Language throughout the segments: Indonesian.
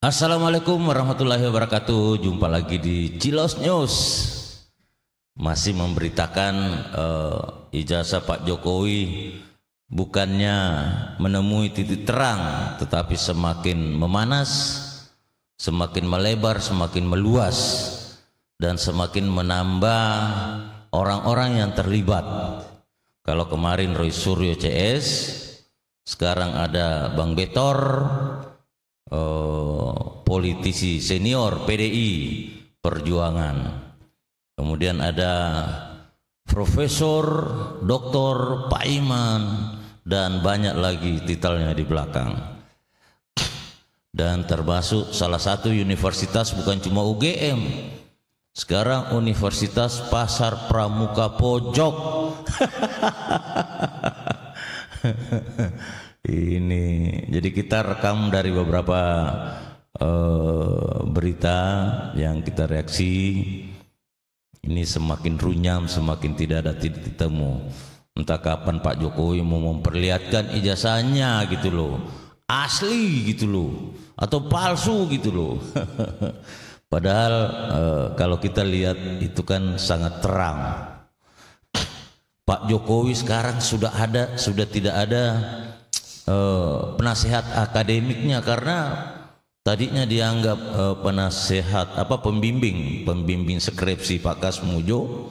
Assalamualaikum warahmatullahi wabarakatuh. Jumpa lagi di Cilos News. Masih memberitakan ijazah Pak Jokowi bukannya menemui titik terang, tetapi semakin memanas, semakin melebar, semakin meluas, dan semakin menambah orang-orang yang terlibat. Kalau kemarin Roy Suryo CS, sekarang ada Bang Betor, politisi senior PDI Perjuangan. Kemudian ada Profesor Dr. Pak Iman dan banyak lagi titelnya di belakang. Dan termasuk salah satu universitas bukan cuma UGM, sekarang Universitas Pasar Pramuka Pojok. Ini jadi kita rekam dari beberapa berita yang kita reaksi. Ini semakin runyam, semakin tidak ada titik temu. Entah kapan Pak Jokowi mau memperlihatkan ijazahnya gitu loh, asli gitu loh, atau palsu gitu loh. Padahal kalau kita lihat itu kan sangat terang. Pak Jokowi sekarang sudah tidak ada penasehat akademiknya, karena tadinya dianggap penasehat pembimbing skripsi Pak Kasmujo.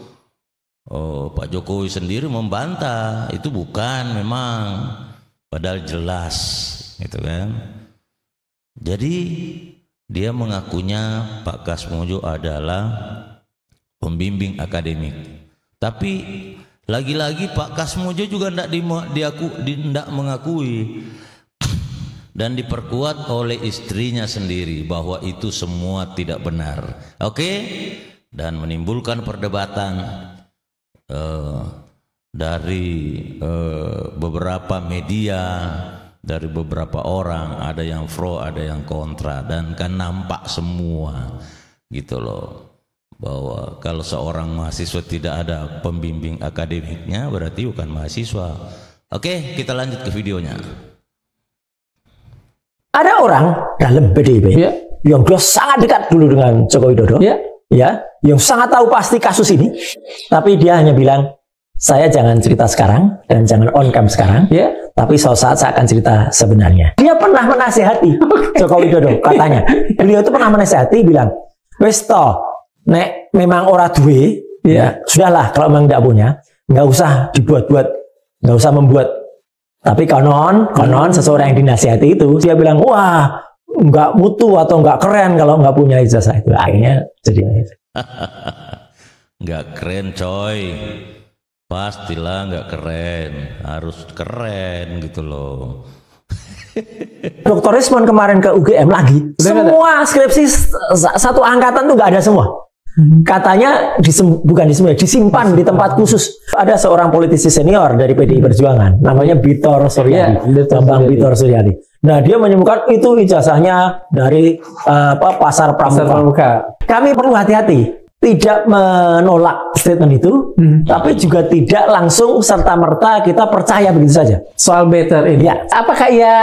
Pak Jokowi sendiri membantah itu bukan memang, padahal jelas gitu kan. Jadi dia mengakunya Pak Kasmujo adalah pembimbing akademik, tapi lagi-lagi Pak Kasmujo juga tidak mengakui dan diperkuat oleh istrinya sendiri bahwa itu semua tidak benar. Oke? Dan menimbulkan perdebatan dari beberapa media, dari beberapa orang, ada yang pro, ada yang kontra, dan kan nampak semua gitu loh, bahwa kalau seorang mahasiswa tidak ada pembimbing akademiknya berarti bukan mahasiswa. Oke, kita lanjut ke videonya. Ada orang dalam PDIP yang dia sangat dekat dulu dengan Joko Widodo, yang sangat tahu pasti kasus ini, tapi dia hanya bilang, saya jangan cerita sekarang dan jangan on cam sekarang, tapi suatu saat saya akan cerita sebenarnya. Dia pernah menasehati Joko Widodo, katanya. Beliau itu pernah menasehati, bilang, wes toh, nek memang ora duwe, sudahlah, kalau memang tidak punya, nggak usah dibuat-buat, nggak usah membuat. Tapi konon seseorang yang dinasihati itu, dia bilang, wah, nggak mutu atau nggak keren kalau nggak punya ijazah itu. Akhirnya jadi nggak keren, coy. Pastilah nggak keren, harus keren gitu loh. Dr. Rismon kemarin ke UGM lagi, semua skripsi satu angkatan tuh nggak ada semua. Katanya disimpan di tempat khusus. Ada seorang politisi senior dari PDI Perjuangan, namanya Bitor Suryadi, Bambang Bitor Suryadi. Nah, dia menyebutkan itu ijazahnya dari Pasar Pramuka. Kami perlu hati-hati, tidak menolak statement itu, tapi juga tidak langsung serta-merta kita percaya begitu saja. Soal Betor ini, apakah ia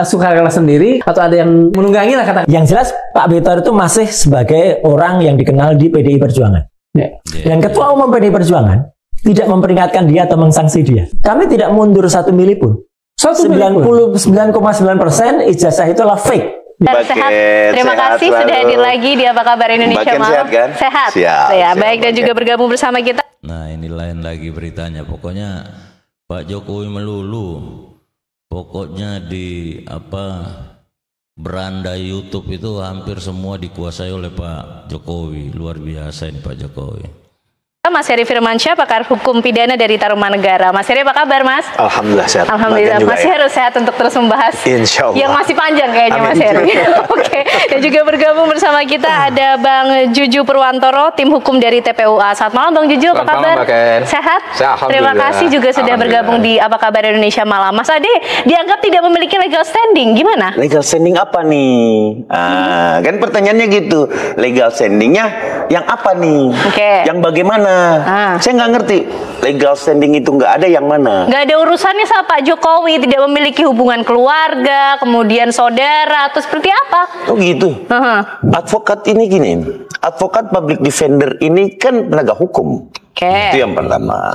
sukarela sendiri atau ada yang menunggangi lah kata? Yang jelas Pak Betor itu masih sebagai orang yang dikenal di PDI Perjuangan. Dan Ketua Umum PDI Perjuangan tidak memperingatkan dia atau mengsanksi dia. Kami tidak mundur 1 mili pun. 99,9% ijazah itulah fake. Sehat. Terima kasih sudah hadir lagi di Apa Kabar Indonesia Malam. Sehat kan? Sehat. Siap, baik, dan juga bergabung bersama kita. Nah, ini lain lagi beritanya. Pokoknya Pak Jokowi melulu. Pokoknya di beranda YouTube itu hampir semua dikuasai oleh Pak Jokowi. Luar biasa ini Pak Jokowi. Mas Heri Firmansyah, pakar hukum pidana dari Tarumanegara. Mas Heri, apa kabar, Mas? Alhamdulillah sehat. Alhamdulillah. Masih harus sehat untuk terus membahas Insya Allah. yang masih panjang kayaknya. Amin. Mas Heri. Oke. Dan juga bergabung bersama kita ada Bang Juju Purwantoro, tim hukum dari TPUA. Selamat malam, Bang Juju. Apa kabar? Sehat? Alhamdulillah. Terima kasih juga sudah bergabung di Apa Kabar Indonesia Malam. Mas Ade dianggap tidak memiliki legal standing. Gimana? Legal standing apa nih? Kan pertanyaannya gitu. Legal standingnya yang apa nih? Yang bagaimana? Saya nggak ngerti. Legal standing itu nggak ada yang mana? Nggak ada urusannya sama Pak Jokowi, tidak memiliki hubungan keluarga, kemudian saudara, atau seperti apa? Oh gitu. Advokat ini gini, advokat public defender ini kan penegak hukum. Itu yang pertama.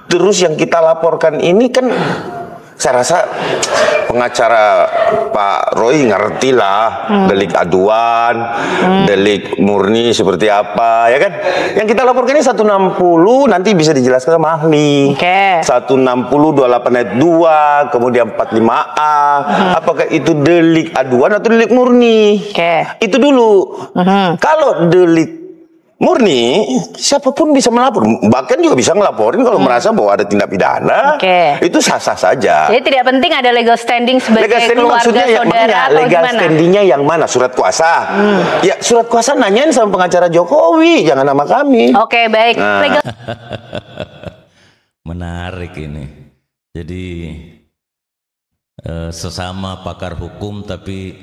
Terus yang kita laporkan ini kan, saya rasa pengacara Pak Roy ngerti lah delik aduan, delik murni seperti apa, ya kan? Yang kita laporkan ini 160, nanti bisa dijelaskan sama ahli. 160 28 ayat 2, kemudian 45A. Apakah itu delik aduan atau delik murni? Itu dulu. Kalau delik murni, siapapun bisa melapor, bahkan juga bisa ngelaporin kalau merasa bahwa ada tindak pidana. Itu sah-sah saja. Jadi tidak penting ada legal standing sebagai legal standing keluarga, saudara, atau legal gimana? standingnya yang mana? Surat kuasa. Ya, surat kuasa nanyain sama pengacara Jokowi, jangan nama kami. Oke, baik. Legal. Menarik ini. Jadi sesama pakar hukum tapi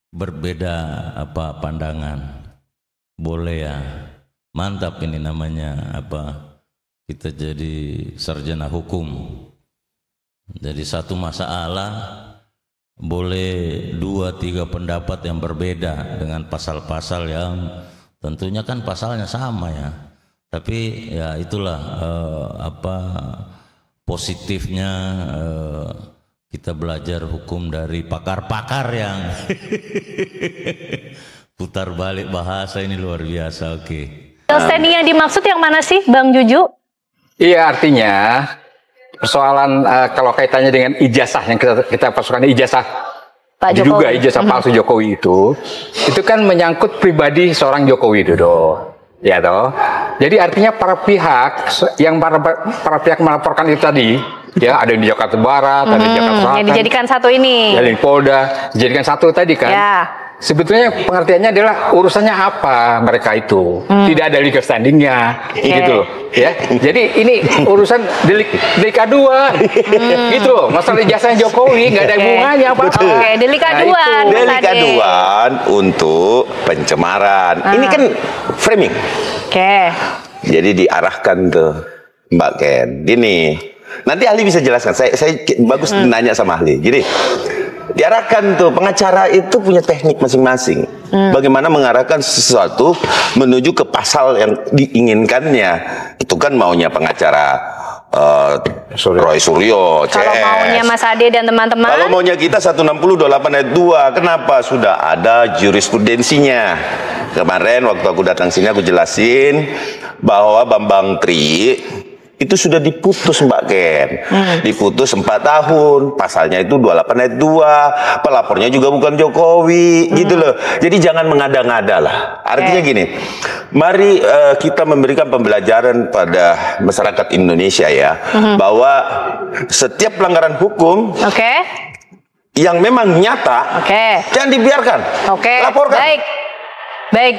berbeda apa pandangan. Boleh ya. Mantap ini namanya apa? Kita jadi sarjana hukum. Jadi satu masalah boleh 2-3 pendapat yang berbeda dengan pasal-pasal yang tentunya kan pasalnya sama ya. Tapi ya itulah apa positifnya kita belajar hukum dari pakar-pakar yang putar balik bahasa ini luar biasa. Legal standing yang dimaksud yang mana sih, Bang Juju? Iya, artinya persoalan kalau kaitannya dengan ijazah yang kita pasukan ijazah Pak diduga ijazah palsu Jokowi itu kan menyangkut pribadi seorang Joko Widodo, ya toh. Jadi artinya para pihak yang para pihak melaporkan itu tadi, ya ada di Jakarta Barat, ada di Jakarta Selatan, yang dijadikan satu ini, ya di Polda, dijadikan satu tadi kan. Ya. Sebetulnya pengertiannya adalah urusannya apa mereka itu, tidak ada legal standingnya, gitu loh, ya. Jadi ini urusan delik aduan, gitu loh. Masalah ijazahnya Jokowi nggak ada hubungannya apa-apa. Delik aduan, delik aduan untuk pencemaran. Ini kan framing. Jadi diarahkan tuh Mbak Ken. Gini, nanti ahli bisa jelaskan. Saya bagus nanya sama ahli. Jadi diarahkan tuh, pengacara itu punya teknik masing-masing. Bagaimana mengarahkan sesuatu menuju ke pasal yang diinginkannya. Itu kan maunya pengacara Roy Suryo, CS. Kalau maunya Mas Ade dan teman-teman. Kalau maunya kita 160 28 ayat 2. Kenapa? Sudah ada jurisprudensinya. Kemarin waktu aku datang sini aku jelasin bahwa Bambang Tri itu sudah diputus Mbak Ken, diputus 4 tahun, pasalnya itu 28 ayat 2, pelapornya juga bukan Jokowi, gitu loh. Jadi jangan mengada-ngada lah. Artinya gini, mari kita memberikan pembelajaran pada masyarakat Indonesia ya, bahwa setiap pelanggaran hukum yang memang nyata, jangan dibiarkan, laporkan. Baik.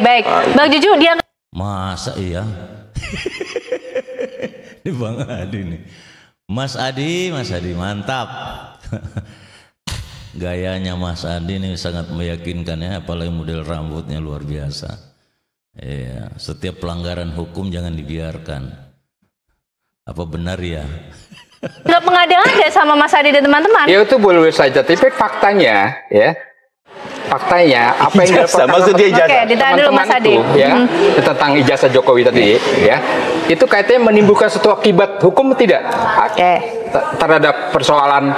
Bang Juju, dia masa iya? Ini Bang Adi nih. Mas Adi mantap. Gayanya Mas Adi ini sangat meyakinkan ya, apalagi model rambutnya luar biasa. Iya, setiap pelanggaran hukum jangan dibiarkan. Apa benar ya? Nggak mengada-ngada sama Mas Adi dan teman-teman. Ya itu boleh saja, tapi faktanya ya. Faktanya apa yang dilaporkan maksudnya ijazah ditahan dulu Mas Adi ya, tentang ijazah Jokowi tadi ya, itu kaitannya menimbulkan suatu akibat hukum tidak terhadap persoalan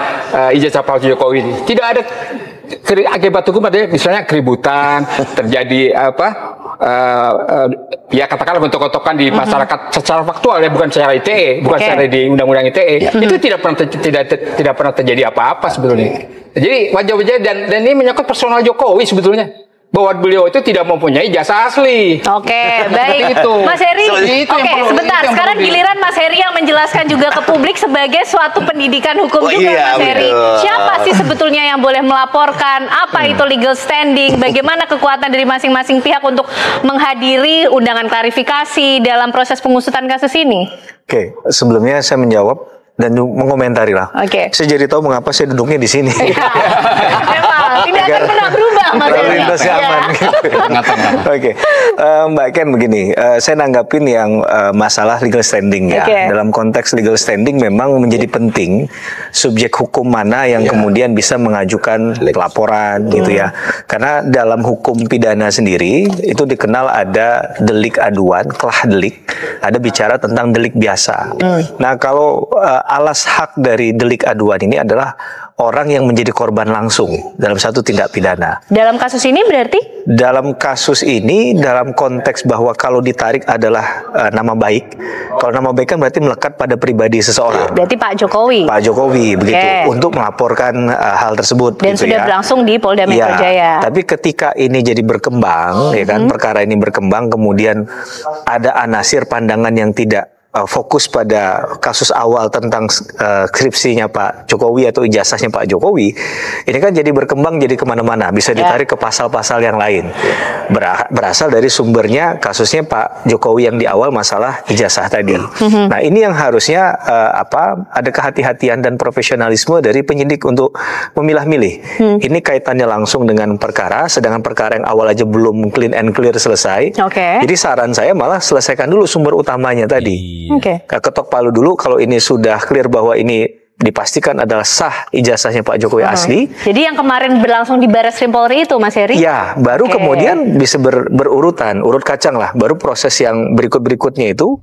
ijazah palsu Jokowi ini. Tidak ada akibat hukum, ada misalnya keributan terjadi apa ya katakanlah bentuk-bentukan di masyarakat secara faktual ya, bukan secara ITE, bukan secara di undang-undang ITE. Itu tidak pernah terjadi apa-apa sebetulnya. Jadi wajah-wajah dan ini menyangkut personal Jokowi sebetulnya, bahwa beliau itu tidak mempunyai jasa asli. Baik. Itu. Mas Heri, sebentar. Sekarang giliran Mas Heri yang menjelaskan juga ke publik sebagai suatu pendidikan hukum juga, Mas Heri. Siapa sih sebetulnya yang boleh melaporkan? Apa itu legal standing? Bagaimana kekuatan dari masing-masing pihak untuk menghadiri undangan klarifikasi dalam proses pengusutan kasus ini? Sebelumnya saya menjawab dan mengomentari lah. Saya jadi tahu mengapa saya duduknya di sini. Memang tidak akan pernah berubah Mas Heri. aman. Oke, Mbak Ken begini, saya nanggapin yang masalah legal standing ya. Dalam konteks legal standing memang menjadi penting subjek hukum mana yang kemudian bisa mengajukan laporan gitu ya. Karena dalam hukum pidana sendiri itu dikenal ada delik aduan, kelah delik, ada bicara tentang delik biasa. Nah, kalau alas hak dari delik aduan ini adalah orang yang menjadi korban langsung dalam satu tindak pidana. Dalam kasus ini berarti? Dalam kasus ini, dalam konteks bahwa kalau ditarik adalah nama baik. Kalau nama baik kan berarti melekat pada pribadi seseorang. Berarti Pak Jokowi. Pak Jokowi begitu untuk melaporkan hal tersebut. Dan gitu sudah ya. berlangsung di Polda Metro Jaya. Tapi ketika ini jadi berkembang, ya kan, perkara ini berkembang, kemudian ada anasir pandangan yang tidak fokus pada kasus awal tentang skripsinya Pak Jokowi atau ijazahnya Pak Jokowi, ini kan jadi berkembang jadi kemana-mana, bisa ditarik ke pasal-pasal yang lain. Berasal dari sumbernya kasusnya Pak Jokowi yang di awal masalah ijazah tadi. Nah, ini yang harusnya ada kehati-hatian dan profesionalisme dari penyidik untuk memilah-milih. Ini kaitannya langsung dengan perkara, sedangkan perkara yang awal aja belum clean and clear selesai. Jadi saran saya malah selesaikan dulu sumber utamanya tadi. Ketok palu dulu kalau ini sudah clear bahwa ini dipastikan adalah sah ijazahnya Pak Jokowi asli. Jadi yang kemarin berlangsung di Barreskrim Polri itu, Mas Heri? Ya, baru kemudian bisa berurutan, urut kacang lah. Baru proses yang berikut-berikutnya itu.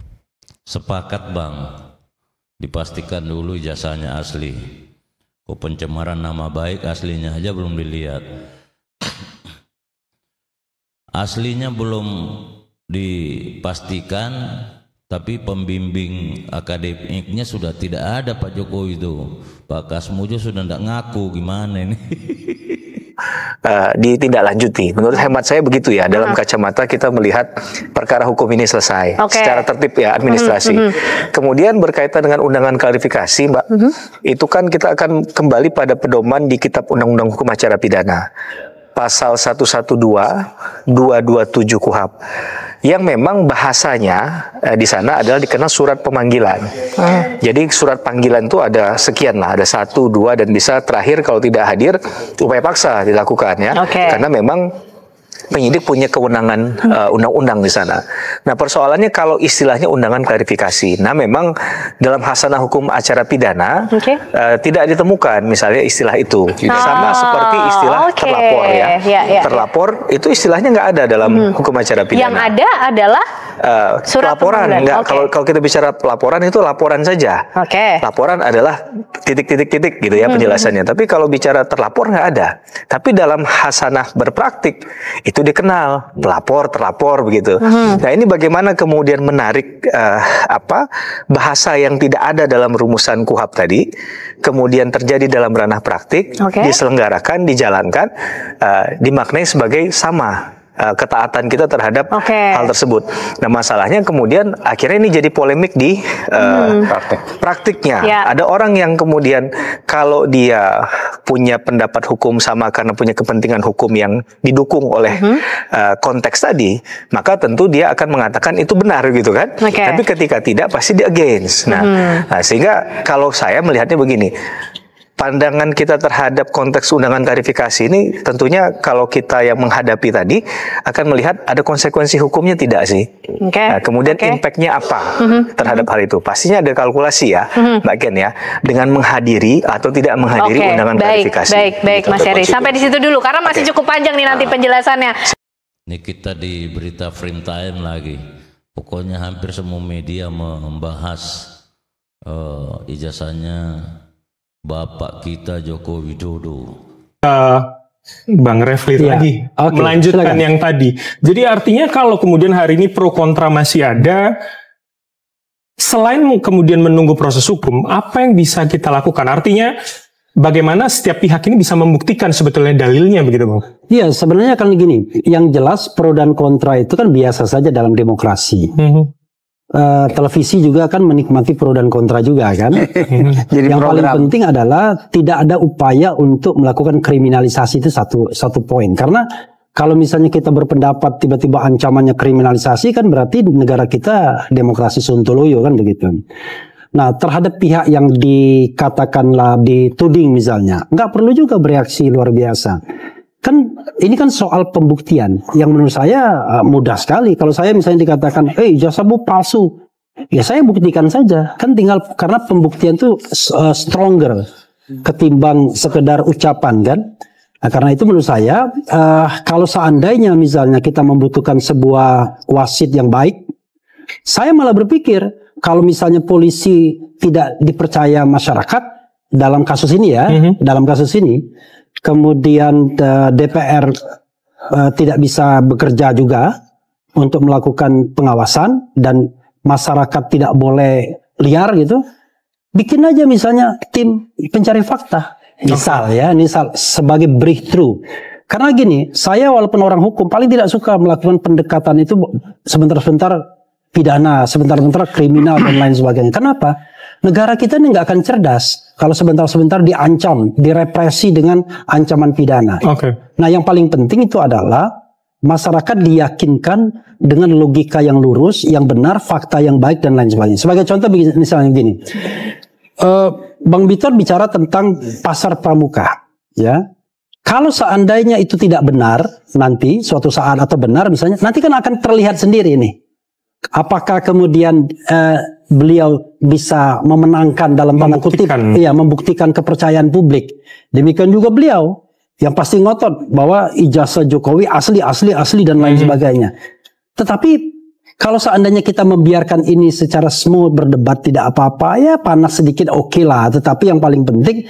Sepakat Bang, dipastikan dulu ijazahnya asli. Kok pencemaran nama baik aslinya aja belum dilihat. Aslinya belum dipastikan, tapi pembimbing akademiknya sudah tidak ada Pak Jokowi itu. Pak Kasmujo sudah tidak ngaku, gimana ini? Ditindaklanjuti. Menurut hemat saya begitu ya. Dalam kacamata kita melihat perkara hukum ini selesai secara tertib ya, administrasi. Kemudian berkaitan dengan undangan klarifikasi, Mbak, itu kan kita akan kembali pada pedoman di Kitab Undang-Undang Hukum Acara Pidana. Pasal 112, 227 KUHP, yang memang bahasanya di sana adalah dikenal surat pemanggilan. Jadi surat panggilan itu ada sekian lah, ada 1, 2, dan bisa terakhir kalau tidak hadir upaya paksa dilakukan ya, karena memang penyidik punya kewenangan undang-undang di sana. Nah, persoalannya kalau istilahnya undangan klarifikasi. Nah, memang dalam hasanah hukum acara pidana tidak ditemukan misalnya istilah itu. Sama seperti istilah terlapor ya. Terlapor itu istilahnya nggak ada dalam hukum acara pidana. Yang ada adalah surat laporan. Enggak, kalau kita bicara laporan itu laporan saja. Laporan adalah titik-titik-titik gitu ya penjelasannya. Tapi kalau bicara terlapor nggak ada. Tapi dalam hasanah berpraktik itu dikenal pelapor, terlapor begitu. Nah, ini bagaimana kemudian menarik bahasa yang tidak ada dalam rumusan KUHP tadi, kemudian terjadi dalam ranah praktik, diselenggarakan, dijalankan, dimaknai sebagai sama ketaatan kita terhadap hal tersebut. Nah, masalahnya kemudian akhirnya ini jadi polemik di praktiknya. Ada orang yang kemudian kalau dia punya pendapat hukum sama karena punya kepentingan hukum yang didukung oleh konteks tadi, maka tentu dia akan mengatakan itu benar gitu kan. Tapi ketika tidak pasti dia against. Nah, sehingga kalau saya melihatnya begini, pandangan kita terhadap konteks undangan klarifikasi ini tentunya kalau kita yang menghadapi tadi akan melihat ada konsekuensi hukumnya tidak sih? Nah, kemudian impact-nya apa terhadap hal itu? Pastinya ada kalkulasi ya, Mbak Ken ya, dengan menghadiri atau tidak menghadiri undangan klarifikasi. Baik, Mas Heri. Sampai di situ dulu karena masih cukup panjang nih nanti penjelasannya. Ini kita di berita Frame Time lagi. Pokoknya hampir semua media membahas ijazahnya Bapak kita Joko Widodo. Bang Refli lagi melanjutkan yang tadi. Jadi artinya kalau kemudian hari ini pro kontra masih ada, selain kemudian menunggu proses hukum, apa yang bisa kita lakukan? Artinya bagaimana setiap pihak ini bisa membuktikan sebetulnya dalilnya begitu, Bang? Iya, sebenarnya kan gini, yang jelas pro dan kontra itu kan biasa saja dalam demokrasi. Televisi juga kan menikmati pro dan kontra juga kan. Jadi yang paling penting adalah tidak ada upaya untuk melakukan kriminalisasi, itu satu poin. Karena kalau misalnya kita berpendapat tiba-tiba ancamannya kriminalisasi kan berarti negara kita demokrasi sontoloyo kan begitu. Nah, terhadap pihak yang dikatakanlah dituding misalnya, nggak perlu juga bereaksi luar biasa. Kan ini kan soal pembuktian yang menurut saya mudah sekali. Kalau saya misalnya dikatakan, ijazahmu palsu, ya saya buktikan saja. Kan tinggal karena pembuktian itu stronger ketimbang sekedar ucapan kan. Nah, karena itu menurut saya kalau seandainya misalnya kita membutuhkan sebuah wasit yang baik, saya malah berpikir kalau misalnya polisi tidak dipercaya masyarakat dalam kasus ini ya, dalam kasus ini, kemudian DPR tidak bisa bekerja juga untuk melakukan pengawasan dan masyarakat tidak boleh liar gitu, bikin aja misalnya tim pencari fakta. Misal sebagai breakthrough. Karena gini, saya walaupun orang hukum paling tidak suka melakukan pendekatan itu sebentar-sebentar pidana, sebentar-sebentar kriminal dan lain sebagainya. Kenapa? Negara kita ini nggak akan cerdas kalau sebentar-sebentar diancam, direpresi dengan ancaman pidana. Nah, yang paling penting itu adalah masyarakat diyakinkan dengan logika yang lurus, yang benar, fakta yang baik dan lain sebagainya. Sebagai contoh misalnya gini. Bang Bitor bicara tentang pasar pramuka, ya. Kalau seandainya itu tidak benar, nanti suatu saat atau benar misalnya, nanti kan akan terlihat sendiri nih. Apakah kemudian beliau bisa memenangkan dalam tanda kutip, membuktikan kepercayaan publik. Demikian juga beliau yang pasti ngotot bahwa ijazah Jokowi asli dan lain sebagainya. Tetapi kalau seandainya kita membiarkan ini secara smooth, berdebat tidak apa-apa, ya panas sedikit oke lah. Tetapi yang paling penting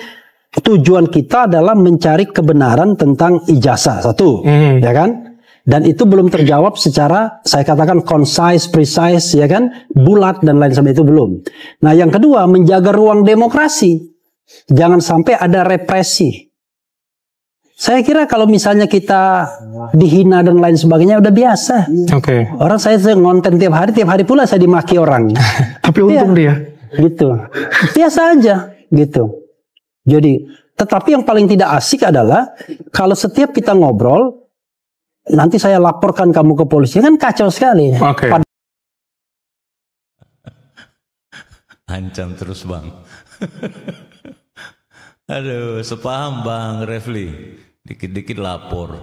tujuan kita adalah mencari kebenaran tentang ijazah satu, ya kan? Dan itu belum terjawab secara saya katakan concise, precise, ya kan? Bulat dan lain sebagainya itu belum. Nah, yang kedua menjaga ruang demokrasi, jangan sampai ada represi. Saya kira kalau misalnya kita dihina dan lain sebagainya udah biasa. Orang saya ngonten tiap hari pula saya dimaki orang. Tapi untung dia. Gitu. Biasa aja gitu. Jadi, tetapi yang paling tidak asik adalah kalau setiap kita ngobrol, nanti saya laporkan kamu ke polisi. Kan kacau sekali. Ancam terus Bang. Aduh, sepaham Bang Refli. Dikit-dikit lapor.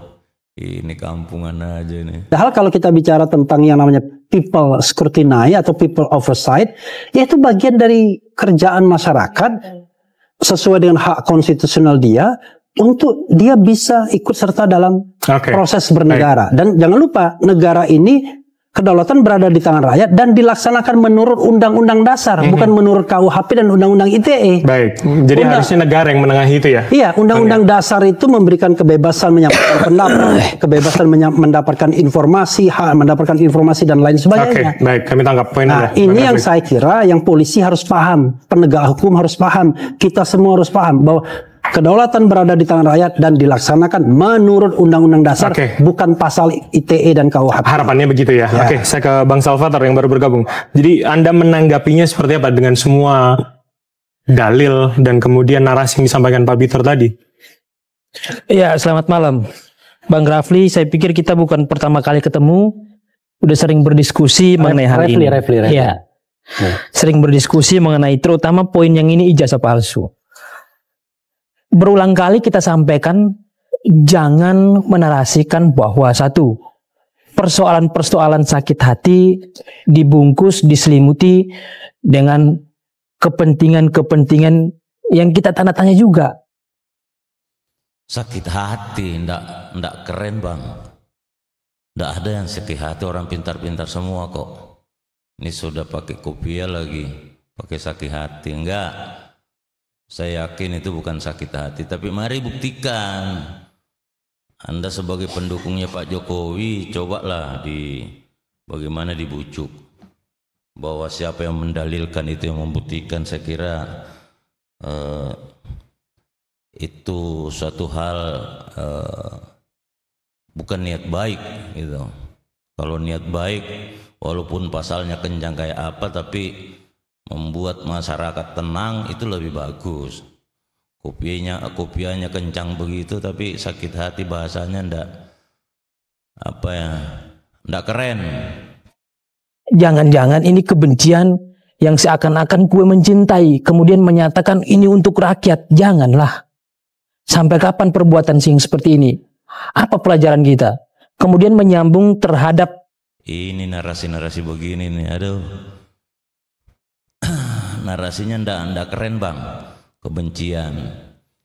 Ini kampungan aja nih. Padahal kalau kita bicara tentang yang namanya people scrutiny atau people oversight, ya itu bagian dari kerjaan masyarakat sesuai dengan hak konstitusional dia untuk dia bisa ikut serta dalam proses bernegara. Dan jangan lupa negara ini kedaulatan berada di tangan rakyat dan dilaksanakan menurut Undang-Undang Dasar, bukan menurut KUHP dan Undang-Undang ITE. Baik, jadi harusnya negara yang menengahi itu ya? Iya, Undang-Undang Dasar itu memberikan kebebasan menyampaikan pendapat, kebebasan mendapatkan informasi, hak mendapatkan informasi dan lain sebagainya. Baik, kami tangkap poin Anda. Ini yang saya kira yang polisi harus paham, penegak hukum harus paham, kita semua harus paham bahwa kedaulatan berada di tangan rakyat dan dilaksanakan menurut Undang-Undang Dasar, bukan pasal ITE dan KUHP. Harapannya begitu ya. Oke, saya ke Bang Salvator yang baru bergabung. Jadi Anda menanggapinya seperti apa dengan semua dalil dan kemudian narasi yang disampaikan Pak Bitor tadi? Ya, selamat malam. Bang Rafli, saya pikir kita bukan pertama kali ketemu, udah sering berdiskusi mengenai hal ini. Ya. Sering berdiskusi mengenai terutama poin yang ini ijazah palsu. Berulang kali kita sampaikan jangan menarasikan bahwa satu, persoalan-persoalan sakit hati dibungkus, diselimuti dengan kepentingan-kepentingan yang kita tanda tanya juga. Sakit hati, ndak keren Bang. Ndak ada yang sakit hati, orang pintar-pintar semua kok. Ini sudah pakai kopiah lagi, pakai sakit hati, enggak. Saya yakin itu bukan sakit hati, tapi mari buktikan. Anda sebagai pendukungnya Pak Jokowi, cobalah bagaimana dibujuk. Bahwa siapa yang mendalilkan itu yang membuktikan, saya kira itu suatu hal bukan niat baik gitu. Kalau niat baik, walaupun pasalnya kencang kayak apa, tapi membuat masyarakat tenang itu lebih bagus. Kopiahnya kencang begitu tapi sakit hati, bahasanya ndak keren. Jangan-jangan ini kebencian yang seakan-akan gue mencintai kemudian menyatakan ini untuk rakyat. Janganlah. Sampai kapan perbuatan sing seperti ini? Apa pelajaran kita? Kemudian menyambung terhadap ini narasi-narasi begini nih, aduh. Narasinya ndak keren bang, kebencian.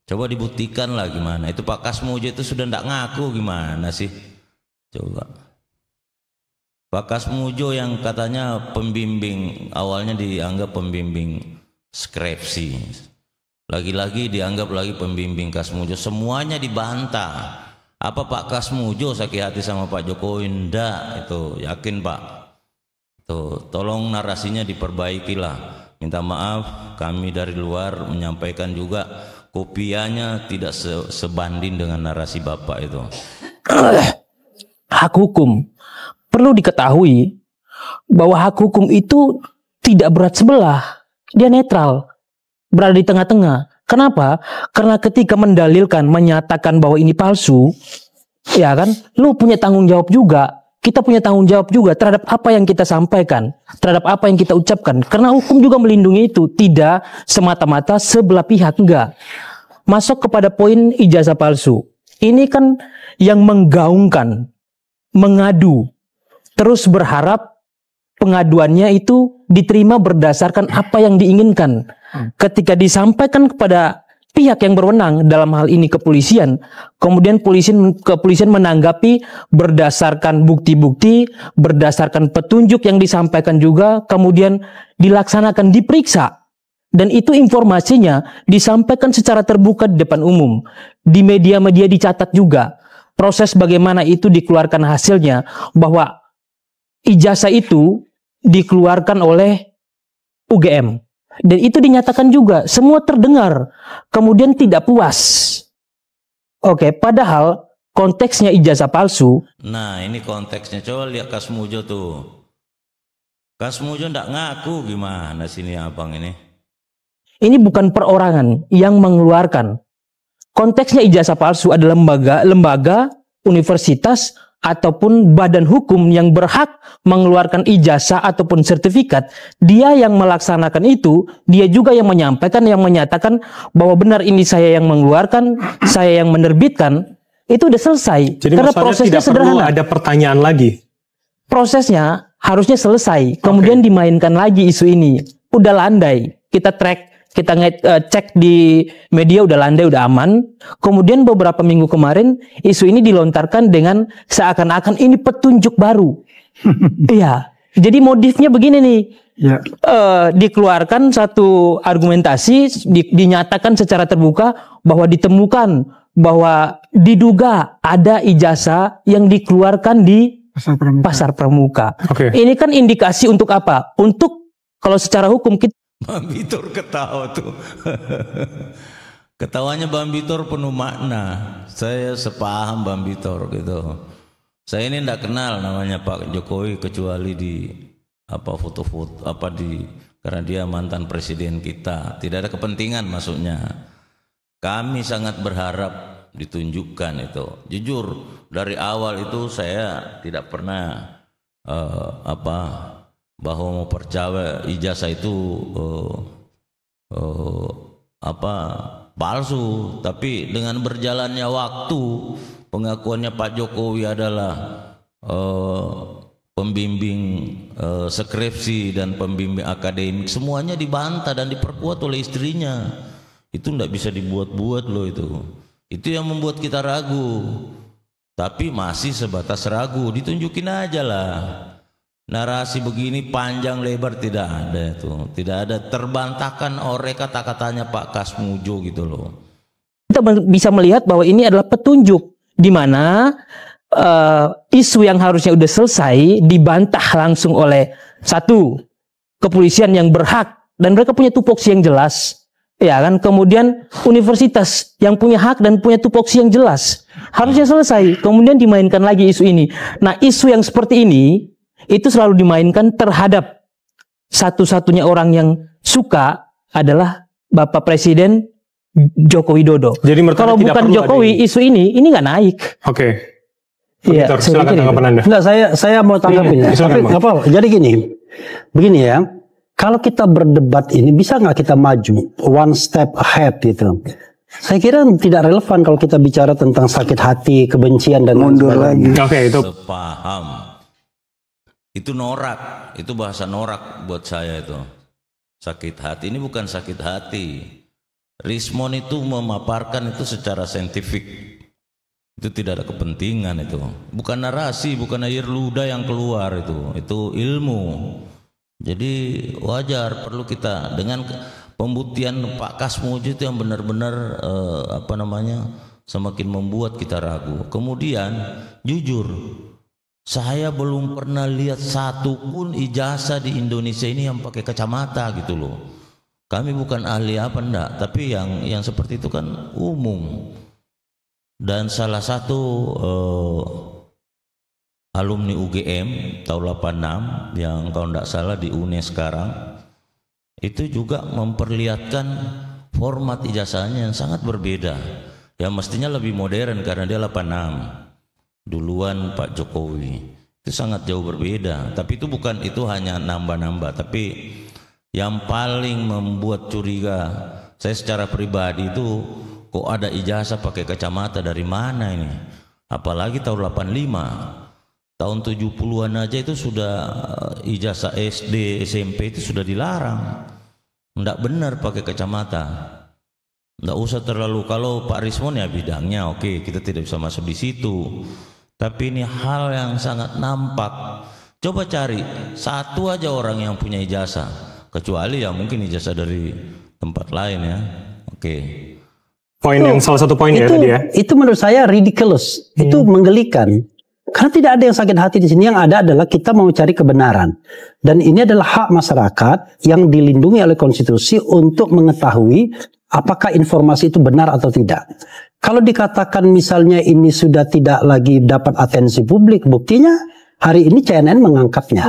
Coba dibuktikan lah gimana. Itu Pak Kasmujo itu sudah ndak ngaku gimana sih? Coba. Pak Kasmujo yang katanya pembimbing, awalnya dianggap pembimbing skripsi. Lagi-lagi dianggap lagi pembimbing Kasmujo. Semuanya dibantah. Apa Pak Kasmujo sakit hati sama Pak Jokowi? Ndak, itu yakin Pak. Tuh, tolong narasinya diperbaikilah. Minta maaf, kami dari luar menyampaikan juga kopiannya tidak sebanding dengan narasi Bapak itu. Hak hukum. Perlu diketahui bahwa hak hukum itu tidak berat sebelah. Dia netral. Berada di tengah-tengah. Kenapa? Karena ketika mendalilkan, menyatakan bahwa ini palsu, ya kan, lu punya tanggung jawab juga, kita punya tanggung jawab juga terhadap apa yang kita sampaikan, terhadap apa yang kita ucapkan. Karena hukum juga melindungi itu, tidak semata-mata sebelah pihak, enggak. Masuk kepada poin ijazah palsu. Ini kan yang menggaungkan, mengadu, terus berharap pengaduannya itu diterima berdasarkan apa yang diinginkan. Ketika disampaikan kepada pihak yang berwenang, dalam hal ini kepolisian, kemudian kepolisian menanggapi berdasarkan bukti-bukti, berdasarkan petunjuk yang disampaikan juga, kemudian dilaksanakan, diperiksa. Dan itu informasinya disampaikan secara terbuka di depan umum. Di media-media dicatat juga. Proses bagaimana itu dikeluarkan hasilnya, bahwa ijazah itu dikeluarkan oleh UGM. Dan itu dinyatakan juga, semua terdengar, kemudian tidak puas. Oke, padahal konteksnya ijazah palsu. Nah, ini konteksnya, coba lihat Kasmujo tuh. Kasmujo ndak ngaku gimana sini abang ini? Ini bukan perorangan yang mengeluarkan. Konteksnya ijazah palsu adalah lembaga, universitas, ataupun badan hukum yang berhak mengeluarkan ijazah ataupun sertifikat. Dia yang melaksanakan itu, dia juga yang menyampaikan, yang menyatakan bahwa benar ini saya yang mengeluarkan, saya yang menerbitkan. Itu udah selesai. Jadi karena prosesnya tidak sederhana. Perlu ada pertanyaan lagi. Prosesnya harusnya selesai, kemudian dimainkan lagi isu ini. Udah landai, kita track, kita cek di media udah landai, udah aman. Kemudian beberapa minggu kemarin isu ini dilontarkan dengan seakan-akan ini petunjuk baru. Iya. Jadi modifnya begini nih. Ya. Dikeluarkan satu argumentasi, dinyatakan secara terbuka bahwa ditemukan, bahwa diduga ada ijazah yang dikeluarkan di pasar pramuka. Okay. Ini kan indikasi untuk apa? Untuk kalau secara hukum kita. Bang Bitor ketawa tuh. Ketawanya Bang Bitor penuh makna. Saya sepaham Bang Bitor gitu. Saya ini tidak kenal namanya Pak Jokowi kecuali di apa foto-foto apa di karena dia mantan presiden kita. Tidak ada kepentingan maksudnya. Kami sangat berharap ditunjukkan itu. Jujur dari awal itu saya tidak pernah bahwa mau percaya ijazah itu palsu, tapi dengan berjalannya waktu pengakuannya Pak Jokowi adalah pembimbing skripsi dan pembimbing akademik, semuanya dibantah dan diperkuat oleh istrinya. Itu tidak bisa dibuat-buat loh itu yang membuat kita ragu, tapi masih sebatas ragu. Ditunjukin aja lah. Narasi begini panjang lebar tidak ada tuh, tidak ada, terbantahkan oleh kata-katanya Pak Kasmujo gitu loh. Kita bisa melihat bahwa ini adalah petunjuk di mana isu yang harusnya udah selesai dibantah langsung oleh satu kepolisian yang berhak dan mereka punya tupoksi yang jelas, ya kan? Kemudian universitas yang punya hak dan punya tupoksi yang jelas, harusnya selesai. Kemudian dimainkan lagi isu ini. Nah, isu yang seperti ini itu selalu dimainkan terhadap satu-satunya orang yang suka adalah Bapak Presiden Joko Widodo. Jadi kalau bukan Jokowi, isu ini nggak naik. Oke. Iya, silakan tanggapan Anda. Enggak, saya mau tanggapin. Tapi nggak apa-apa. Jadi begini ya. Kalau kita berdebat ini bisa nggak kita maju one step ahead gitu. Saya kira tidak relevan kalau kita bicara tentang sakit hati, kebencian dan mundur lagi. Oke, itu paham. Itu norak, itu bahasa norak buat saya itu. Sakit hati ini bukan sakit hati. Rismon itu memaparkan itu secara saintifik. Itu tidak ada kepentingan itu. Bukan narasi, bukan air ludah yang keluar itu. Itu ilmu. Jadi wajar perlu kita dengan pembuktian Pak Kasmuji itu yang benar-benar semakin membuat kita ragu. Kemudian jujur, saya belum pernah lihat satu pun ijazah di Indonesia ini yang pakai kacamata gitu loh. Kami bukan ahli apa enggak, tapi yang seperti itu kan umum. Dan salah satu alumni UGM tahun 86 yang kalau enggak salah di UNES sekarang itu juga memperlihatkan format ijazahnya yang sangat berbeda, yang mestinya lebih modern karena dia 86 duluan Pak Jokowi. Itu sangat jauh berbeda, tapi itu hanya nambah-nambah. Tapi yang paling membuat curiga saya secara pribadi itu, kok ada ijazah pakai kacamata dari mana ini? Apalagi tahun 85, tahun 70-an aja itu sudah ijazah SD, SMP itu sudah dilarang. Nggak benar pakai kacamata. Nggak usah terlalu, kalau Pak Rismon ya bidangnya oke, kita tidak bisa masuk di situ. Tapi ini hal yang sangat nampak. Coba cari satu aja orang yang punya ijazah, kecuali ya mungkin ijazah dari tempat lain ya. Oke. Poin yang salah satu poin ya tadi ya. Itu menurut saya ridiculous. Itu menggelikan. Karena tidak ada yang sakit hati di sini. Yang ada adalah kita mau cari kebenaran. Dan ini adalah hak masyarakat yang dilindungi oleh konstitusi untuk mengetahui apakah informasi itu benar atau tidak. Kalau dikatakan misalnya ini sudah tidak lagi dapat atensi publik, buktinya hari ini CNN mengangkatnya.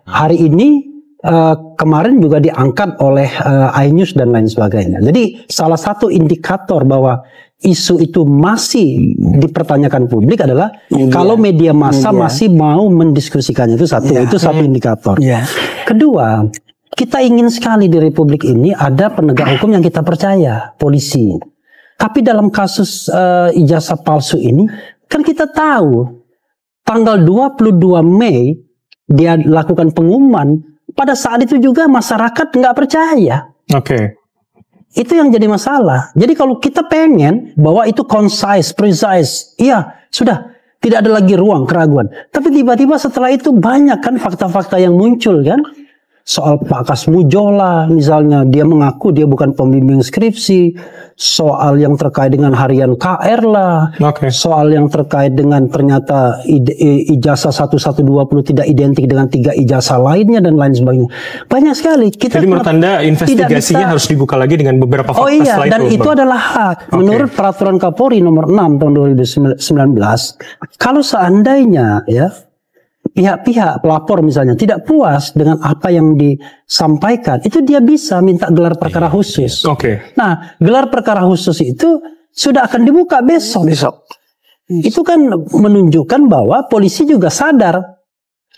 Hari ini kemarin juga diangkat oleh iNews dan lain sebagainya. Jadi salah satu indikator bahwa isu itu masih dipertanyakan publik adalah kalau media massa masih mau mendiskusikannya. Itu satu indikator. Kedua, kita ingin sekali di Republik ini ada penegak hukum yang kita percaya, polisi. Tapi dalam kasus ijazah palsu ini, kan kita tahu tanggal 22 Mei dia lakukan pengumuman. Pada saat itu juga masyarakat nggak percaya. Itu yang jadi masalah. Jadi kalau kita pengen bahwa itu concise, precise, iya sudah tidak ada lagi ruang keraguan. Tapi tiba-tiba setelah itu banyak kan fakta-fakta yang muncul kan. Soal Pak Kasmujola misalnya, dia mengaku dia bukan pembimbing skripsi. Soal yang terkait dengan harian KR lah. Soal yang terkait dengan ternyata ijazah 1120 tidak identik dengan 3 ijazah lainnya dan lain sebagainya. Banyak sekali. Jadi menurut Anda investigasinya harus dibuka lagi dengan beberapa fakta setelah itu? Dan itu adalah hak. Menurut peraturan Kapolri nomor 6 tahun 2019, kalau seandainya ya pihak-pihak pelapor misalnya tidak puas dengan apa yang disampaikan, itu dia bisa minta gelar perkara khusus. Nah, gelar perkara khusus itu sudah akan dibuka besok. Itu kan menunjukkan bahwa polisi juga sadar.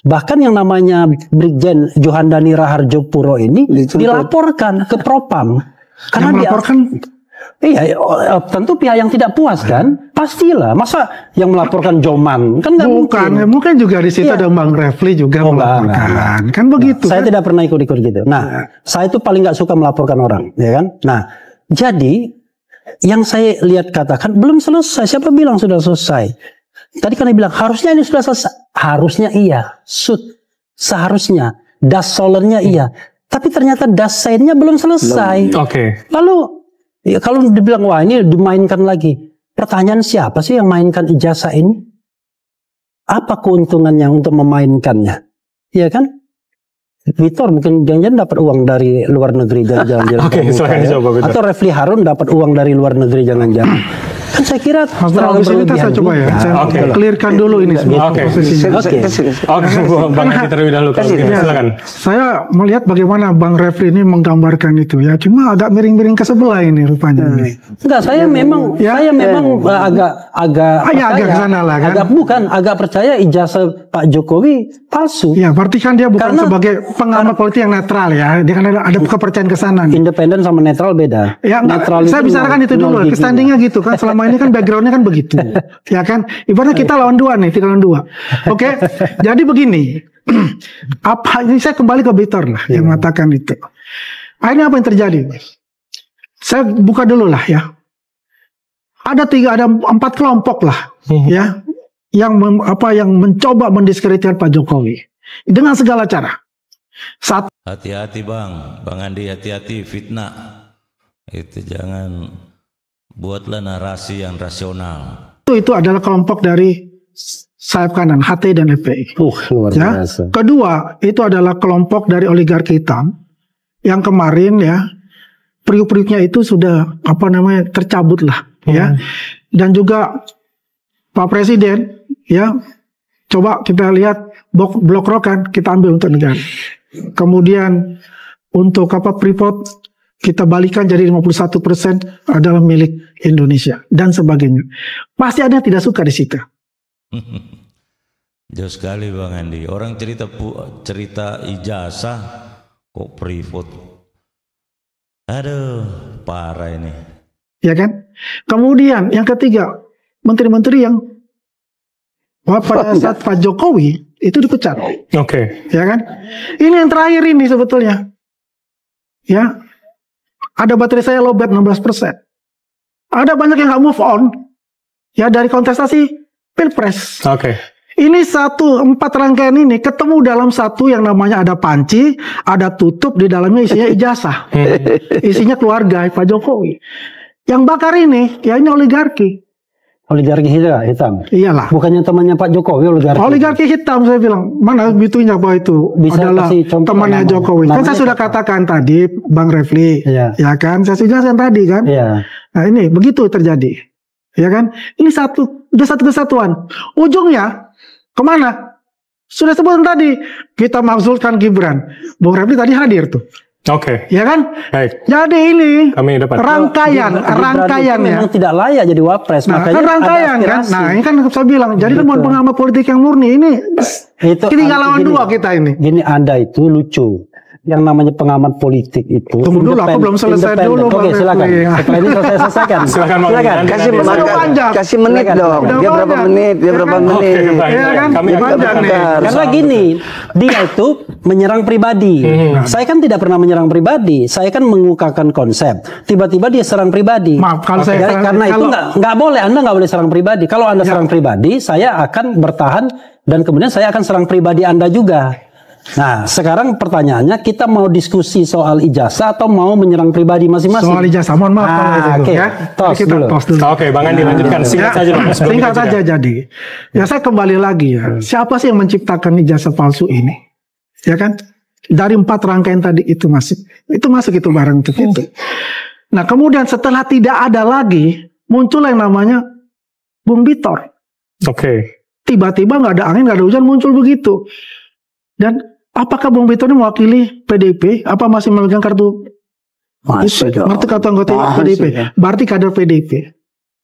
Bahkan yang namanya Brigjen Johandani Raharjo Puro ini dilaporkan ke Propam. Karena dia iya, tentu pihak yang tidak puas kan, pastilah. Masa yang melaporkan Joman kan nggak mungkin. Mungkin juga di situ ada Bang Refli juga melaporkan, kan begitu. Saya tidak pernah ikut-ikut gitu. Nah, saya itu paling nggak suka melaporkan orang, ya kan. Nah, jadi yang saya lihat katakan belum selesai. Siapa bilang sudah selesai? Tadi kan dia bilang harusnya ini sudah selesai. Harusnya iya, seharusnya das solernya iya. Tapi ternyata das sainnya belum selesai. Lalu ya, kalau dibilang wah ini dimainkan lagi, pertanyaan siapa sih yang mainkan ijazah ini? Apa keuntungannya untuk memainkannya? Ya kan? Victor mungkin jangan-jangan dapat uang dari luar negeri jangan-jangan. Atau Refli Harun dapat uang dari luar negeri jangan-jangan. Kan saya kira terlalu berlebihan. Saya coba ya, saya clearkan dulu ini semua posisinya. Bang Andi terlebih dahulu. Silakan. Saya melihat bagaimana Bang Refli ini menggambarkan itu ya, cuma agak miring-miring ke sebelah ini rupanya. Enggak, saya memang agak kesana lah kan. Agak percaya ijazah Pak Jokowi palsu. Ya, berarti kan dia bukan sebagai pengamat politik yang netral ya. Dia kan ada kepercayaan ke sana. Independen sama netral beda. Ya, netral saya bicarakan itu dulu. Standingnya gitu kan. Selama ini kan backgroundnya kan begitu. Ya kan. Ibaratnya kita lawan 2 nih, 3 lawan 2. Oke. Jadi begini. Ini saya kembali ke Bitor lah yang mengatakan itu. Akhirnya apa yang terjadi? Saya buka dulu lah ya. Ada 4 kelompok lah ya yang mencoba mendiskreditkan Pak Jokowi dengan segala cara. Hati-hati Bang Andi, hati-hati fitnah. Itu jangan buatlah narasi yang rasional. Itu adalah kelompok dari sayap kanan, HT dan FPI. Luar biasa. Kedua, itu adalah kelompok dari oligarki hitam yang kemarin ya periuk-periuknya itu sudah tercabut lah ya. Dan juga Pak Presiden ya, coba kita lihat blok rokan kita ambil untuk negara. Kemudian untuk Freeport kita balikan jadi 51% adalah milik Indonesia dan sebagainya. Pasti ada yang tidak suka di situ. Jauh sekali Bang Andi. Orang cerita ijazah kok Freeport. Aduh, parah ini. Ya kan? Kemudian yang ketiga, menteri-menteri yang pada saat Pak Jokowi itu dipecat. Oke. Ya kan? Ini yang terakhir ini sebetulnya. Ya. Ada baterai saya lowbat 16%. Ada banyak yang nggak move on ya dari kontestasi Pilpres. Oke. Ini 4 rangkaian ini ketemu dalam satu yang namanya ada panci, ada tutup, di dalamnya isinya ijazah. Isinya keluarga Pak Jokowi. Yang bakar ini, ya ini oligarki. Oligarki hitam? Iyalah. Bukannya temannya Pak Jokowi oligarki? Oligarki hitam, saya bilang. Mana bitunya bahwa itu adalah temannya Jokowi. Kan saya sudah katakan tadi, Bang Refli. Ya kan, saya sudah jelaskan tadi kan. Nah ini, begitu terjadi. Ya kan, ini udah satu kesatuan. Ujungnya, kemana? Sudah sebutkan tadi, kita makzulkan Gibran. Bang Refli tadi hadir tuh. Oke. Ya kan? Baik. Jadi ini rangkaiannya memang tidak layak jadi wapres. Nah, kan rangkaian kan. Nah, ini kan saya bilang. Jadi teman pengamat politik yang murni ini tinggal lawan 2 kita ini. Gini, Anda itu lucu. Yang namanya pengamat politik itu. Tunggu dulu, aku belum selesai dulu. Oke, silakan. Setelah ini selesai. Silakan. Kasih menit dong. Dia berapa menit? Iya kan? Panjang nih. Karena gini, dia itu menyerang pribadi. Saya kan tidak pernah menyerang pribadi. Saya kan mengungkapkan konsep. Tiba-tiba dia serang pribadi. Maaf, kalau saya karena itu nggak boleh. Anda nggak boleh serang pribadi. Kalau Anda serang pribadi, saya akan bertahan dan kemudian saya akan serang pribadi Anda juga. Nah, sekarang pertanyaannya, kita mau diskusi soal ijazah atau mau menyerang pribadi masing-masing? Soal ijazah, mohon maaf. Oke, tos dulu. Oke, Bang Andi lanjutkan. Singkat saja. Singkat saja jadi. Ya saya kembali lagi ya. Siapa sih yang menciptakan ijazah palsu ini? Ya kan? Dari 4 rangkaian tadi itu masuk itu barang itu. Nah, kemudian setelah tidak ada lagi, muncul yang namanya Bung Bitor. Oke. Tiba-tiba nggak ada angin, nggak ada hujan, muncul begitu. Dan apakah Bung Bitor ini mewakili PDIP? Apa masih memegang kartu? Kartu anggota PDIP. Berarti kader PDIP.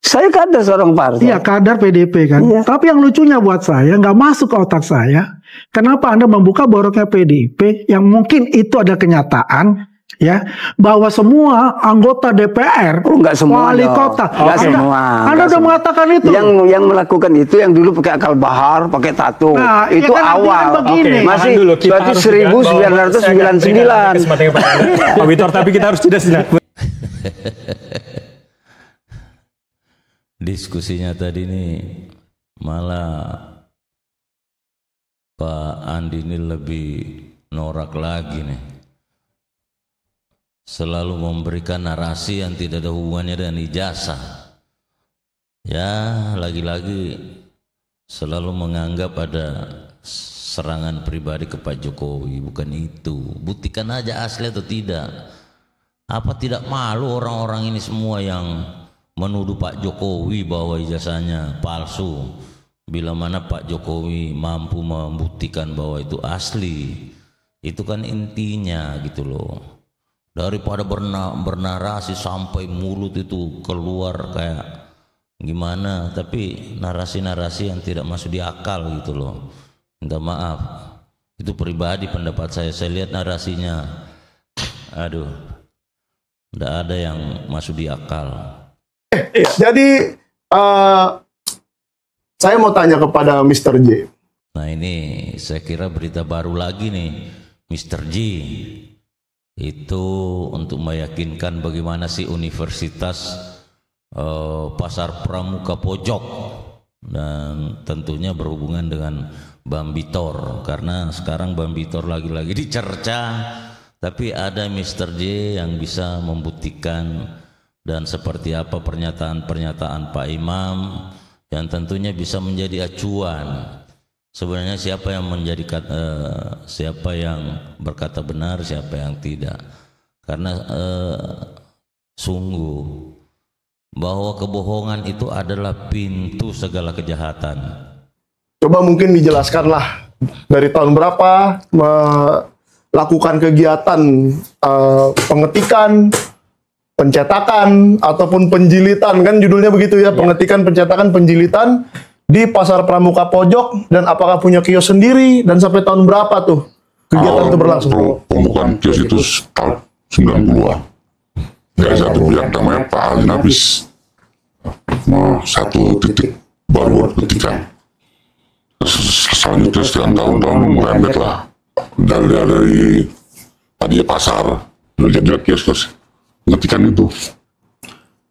Saya kader seorang partai. Iya, kader PDIP kan. Iya. Tapi yang lucunya buat saya, nggak masuk ke otak saya. Kenapa Anda membuka boroknya PDIP yang mungkin itu ada kenyataan? Ya, bahwa semua anggota DPR, wali kota, Anda udah mengatakan itu. Yang melakukan itu yang dulu pakai akal bahar, pakai tato. Nah, itu ya kan awal. Masih suatu 1999. Pak Bitor, tapi kita harus jeda sejenak. Diskusinya tadi ini malah Pak Andi ini lebih norak lagi nih. Selalu memberikan narasi yang tidak ada hubungannya dengan ijazah. Ya, lagi-lagi selalu menganggap ada serangan pribadi ke Pak Jokowi. Bukan itu. Buktikan aja asli atau tidak. Apa tidak malu orang-orang ini semua yang menuduh Pak Jokowi bahwa ijazahnya palsu. Bila mana Pak Jokowi mampu membuktikan bahwa itu asli, itu kan intinya gitu loh. Daripada bernarasi sampai mulut itu keluar kayak gimana, tapi narasi-narasi yang tidak masuk di akal gitu loh. Minta maaf, itu pribadi pendapat saya lihat narasinya, aduh, tidak ada yang masuk di akal. Jadi saya mau tanya kepada Mr. J. Nah ini saya kira berita baru lagi nih, Mr. J. Itu untuk meyakinkan bagaimana sih Universitas Pasar Pramuka Pojok, dan tentunya berhubungan dengan Bambitor, karena sekarang Bambitor lagi-lagi dicerca, tapi ada Mr. J yang bisa membuktikan dan seperti apa pernyataan-pernyataan Pak Imam yang tentunya bisa menjadi acuan sebenarnya siapa yang siapa yang berkata benar, siapa yang tidak, karena sungguh bahwa kebohongan itu adalah pintu segala kejahatan. Coba mungkin dijelaskanlah dari tahun berapa melakukan kegiatan pengetikan, pencetakan ataupun penjilitan, kan judulnya begitu ya, pengetikan, pencetakan, penjilitan di Pasar Pramuka Pojok, dan apakah punya kios sendiri dan sampai tahun berapa tuh kegiatan itu berlangsung? Pembukaan kios itu tahun 90-an dari satu pihak namanya Pak Ali Nafis, satu titik baru ketikan. Selanjutnya sekian tahun-tahun merembet lah dari tadi pasar jadi kios-kios ngetikan itu.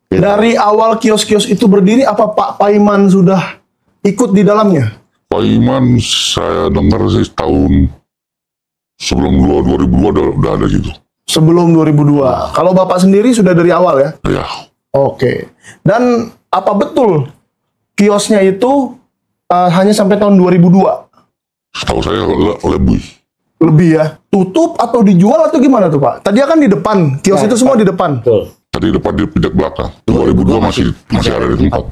Dari awal kios-kios itu berdiri, apa Pak Paiman sudah ikut di dalamnya? Pak Iman saya dengar sih tahun sebelum 2002 udah ada gitu. Sebelum 2002. Kalau Bapak sendiri sudah dari awal ya? Iya. Oke. Dan apa betul kiosnya itu hanya sampai tahun 2002? Setahu saya lebih. Lebih ya? Tutup atau dijual atau gimana tuh Pak? Tadi kan di depan, kios itu semua di depan. Betul. Tadi depan di pindah belakang. 2002 masih ada di tempat.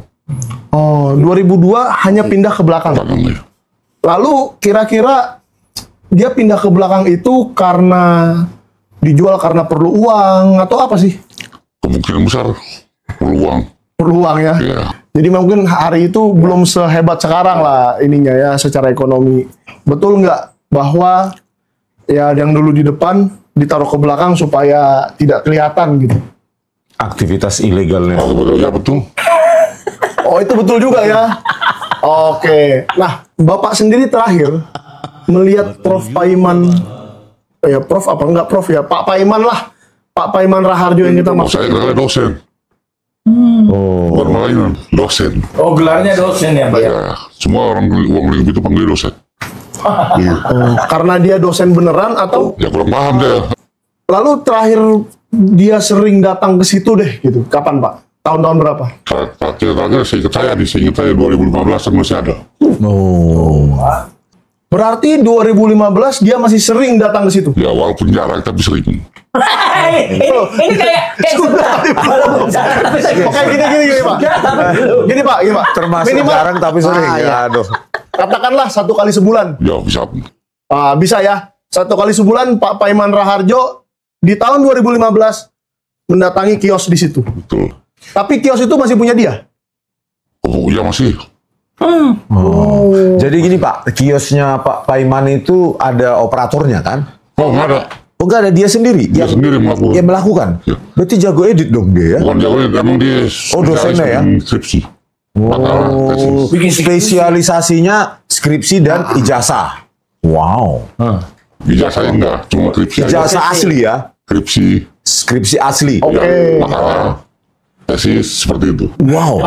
Oh, 2002 hanya pindah ke belakang. Ya. Lalu kira-kira dia pindah ke belakang itu karena dijual karena perlu uang atau apa sih? Kemungkinan besar perlu uang. Perlu uang ya? Iya. Jadi mungkin hari itu belum sehebat sekarang lah ininya ya secara ekonomi. Betul nggak bahwa ya yang dulu di depan ditaruh ke belakang supaya tidak kelihatan gitu? Aktivitas ilegalnya. Oh, betul, ya betul. Oh, itu betul juga ya. Oke. Nah, Bapak sendiri terakhir melihat Prof Paiman, ya Prof apa enggak Prof ya, Pak Paiman lah. Pak Paiman Raharjo yang kita maksud. Saya gelarnya dosen. Bukan mainan, dosen. Oh, gelarnya dosen ya Pak? Ya, semua orang uang itu panggil dosen. Karena dia dosen beneran atau? Ya kurang paham deh. Lalu terakhir dia sering datang ke situ deh gitu. Kapan Pak? Tahun-tahun berapa? Terakhir seingat saya 2015 masih ada. Oh. Berarti 2015 dia masih sering datang ke situ? Ya walaupun jarang tapi sering. Ini kayak Oke, gini Pak. Gini Pak. Termasuk minimal, jarang tapi sering. Ya, aduh. Katakanlah 1 kali sebulan. Ya bisa. Bisa ya. 1 kali sebulan Pak Paiman Raharjo di tahun 2015 mendatangi kios di situ. Betul. Tapi kios itu masih punya dia? Oh iya masih. Jadi gini Pak, kiosnya Pak Paiman itu ada operatornya kan? Oh nggak ada. Oh nggak ada, dia sendiri? Dia sendiri melakukan. Dia melakukan? Ya. Berarti jago edit dong dia ya? Bukan jago edit, emang dia dosennya ya? Skripsi. Spesialisasinya skripsi dan ijazah. Wow. Ijazahnya enggak, cuma skripsi. Ijazah asli ya? Skripsi asli. Oke. Makalah. Tesis seperti itu. Wow.